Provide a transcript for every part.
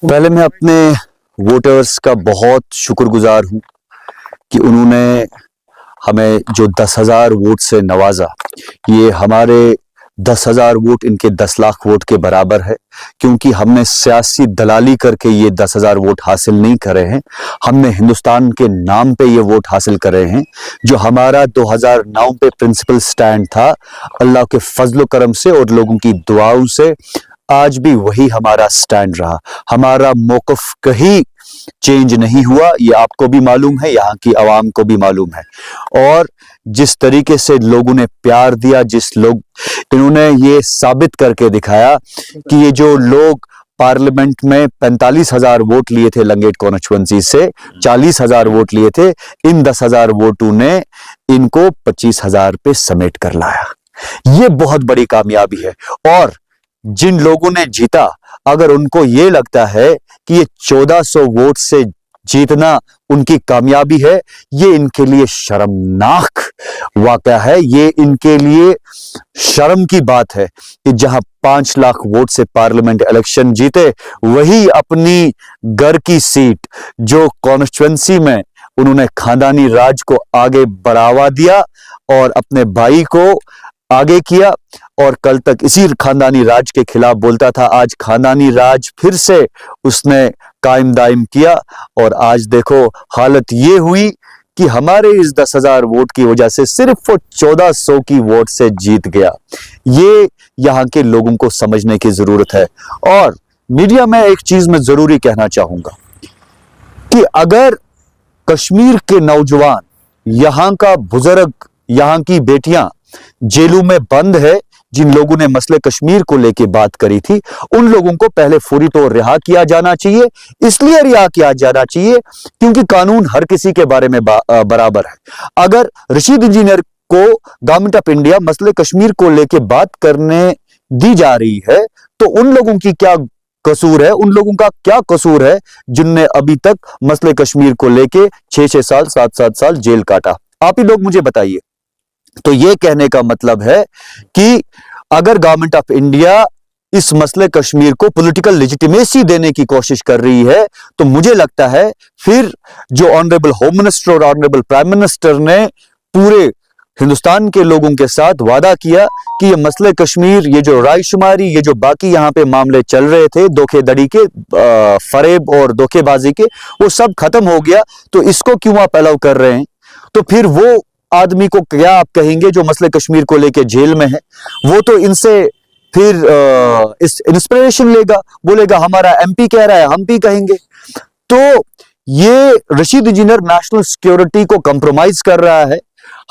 पहले मैं अपने वोटर्स का बहुत शुक्रगुजार हूं कि उन्होंने हमें जो 10,000 वोट से नवाजा। ये हमारे 10,000 वोट इनके 10 लाख वोट के बराबर है, क्योंकि हमने सियासी दलाली करके ये 10,000 वोट हासिल नहीं करे हैं। हमने हिंदुस्तान के नाम पे ये वोट हासिल करे हैं। जो हमारा 2009 पे प्रिंसिपल स्टैंड था, अल्लाह के फजल करम से और लोगों की दुआओं से आज भी वही हमारा स्टैंड रहा। हमारा मौक़िफ़ कहीं चेंज नहीं हुआ। ये आपको भी मालूम है, यहाँ की आवाम को भी मालूम है। और जिस तरीके से लोगों ने प्यार दिया, इन्होंने ये साबित करके दिखाया कि ये जो लोग पार्लियामेंट में 45,000 वोट लिए थे लंगेट कॉन्स्टिट्यूएंसी से, 40,000 वोट लिए थे, इन 10,000 वोटों ने इनको 25,000 पे समेट कर लाया। ये बहुत बड़ी कामयाबी है। और जिन लोगों ने जीता, अगर उनको ये लगता है कि ये 1400 वोट से जीतना उनकी कामयाबी है, ये इनके लिए शर्मनाक वाकया है। ये इनके लिए शर्म की बात है कि जहां 5 लाख वोट से पार्लियामेंट इलेक्शन जीते, वही अपनी घर की सीट जो कॉन्स्टिट्यूएंसी में उन्होंने खानदानी राज को आगे बढ़ावा दिया और अपने भाई को आगे किया, और कल तक इसी खानदानी राज के खिलाफ बोलता था। आज खानदानी राज फिर से उसने कायम दायम किया, और आज देखो हालत ये हुई कि हमारे इस 10,000 वोट की वजह से सिर्फ वो 1400 की वोट से जीत गया। ये यहाँ के लोगों को समझने की जरूरत है। और मीडिया में एक चीज मैं जरूरी कहना चाहूंगा कि अगर कश्मीर के नौजवान, यहाँ का बुजुर्ग, यहाँ की बेटियां जेलों में बंद है, जिन लोगों ने मसले कश्मीर को लेके बात करी थी, उन लोगों को पहले फौरी तौर रिहा किया जाना चाहिए। इसलिए रिहा किया जाना चाहिए क्योंकि कानून हर किसी के बारे में बराबर है। अगर रशीद इंजीनियर को गवर्नमेंट ऑफ इंडिया मसले कश्मीर को लेके बात करने दी जा रही है, तो उन लोगों की क्या कसूर है, उन लोगों का क्या कसूर है जिनने अभी तक मसले कश्मीर को लेके 6-6 साल 7-7 साल जेल काटा? आप ही लोग मुझे बताइए। तो ये कहने का मतलब है कि अगर गवर्नमेंट ऑफ इंडिया इस मसले कश्मीर को पॉलिटिकल लेजिटिमेसी देने की कोशिश कर रही है, तो मुझे लगता है फिर जो ऑनरेबल होम मिनिस्टर और ऑनरेबल प्राइम मिनिस्टर ने पूरे हिंदुस्तान के लोगों के साथ वादा किया कि ये मसले कश्मीर, ये जो रायशुमारी, ये जो बाकी यहां पे मामले चल रहे थे धोखेधड़ी के, फरेब और धोखेबाजी के, वो सब खत्म हो गया। तो इसको क्यों आप अलाउ कर रहे हैं? तो फिर वो आदमी को क्या आप कहेंगे जो मसले कश्मीर को लेके जेल में है? वो तो इनसे फिर इस इंस्पिरेशन लेगा, बोलेगा हमारा एमपी कह रहा है, हम भी कहेंगे। तो ये रशीद इंजीनियर नेशनल सिक्योरिटी को कंप्रोमाइज कर रहा है।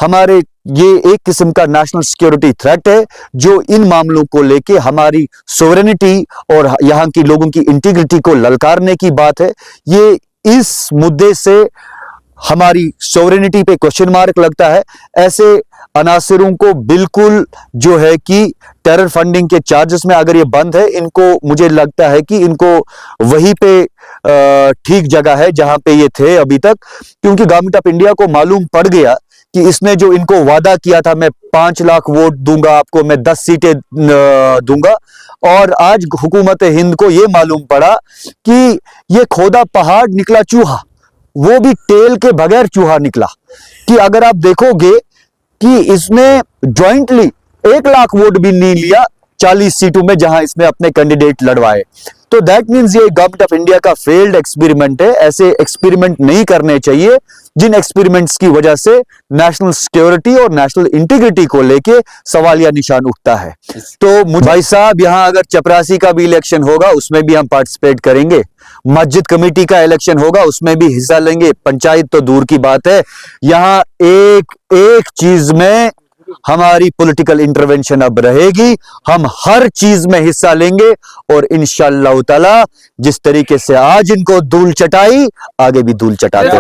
हमारे ये एक किस्म का नेशनल सिक्योरिटी थ्रेट है, जो इन मामलों को लेके हमारी सोवरेनिटी और यहाँ की लोगों की इंटीग्रिटी को ललकारने की बात है। ये इस मुद्दे से हमारी सोवरेनिटी पे क्वेश्चन मार्क लगता है। ऐसे अनासरों को बिल्कुल जो है कि टेरर फंडिंग के चार्जेस में अगर ये बंद है, इनको मुझे लगता है कि इनको वहीं पे ठीक जगह है जहां पे ये थे अभी तक, क्योंकि गवर्नमेंट ऑफ इंडिया को मालूम पड़ गया कि इसने जो इनको वादा किया था, मैं 5 लाख वोट दूंगा आपको, मैं 10 सीटें दूंगा, और आज हुकूमत हिंद को ये मालूम पड़ा कि ये खोदा पहाड़ निकला चूहा, वो भी टेल के बगैर चूहा निकला। कि अगर आप देखोगे कि इसने ज्वाइंटली 1 लाख वोट भी नहीं लिया 40 सीटों में जहां इसने अपने कैंडिडेट लड़वाए। तो दैट मीन्स ये गवर्नमेंट ऑफ इंडिया का फेल्ड एक्सपेरिमेंट है। ऐसे एक्सपेरिमेंट नहीं करने चाहिए, जिन एक्सपेरिमेंट्स की वजह से नेशनल सिक्योरिटी और नेशनल इंटीग्रिटी को लेके सवालिया निशान उठता है। तो भाई साहब, यहां अगर चपरासी का भी इलेक्शन होगा, उसमें भी हम पार्टिसिपेट करेंगे। मस्जिद कमेटी का इलेक्शन होगा, उसमें भी हिस्सा लेंगे। पंचायत तो दूर की बात है। यहां एक चीज में हमारी पॉलिटिकल इंटरवेंशन अब रहेगी। हम हर चीज में हिस्सा लेंगे, और इंशाअल्लाह ताला जिस तरीके से आज इनको धूल चटाई, आगे भी धूल चटाते रहे।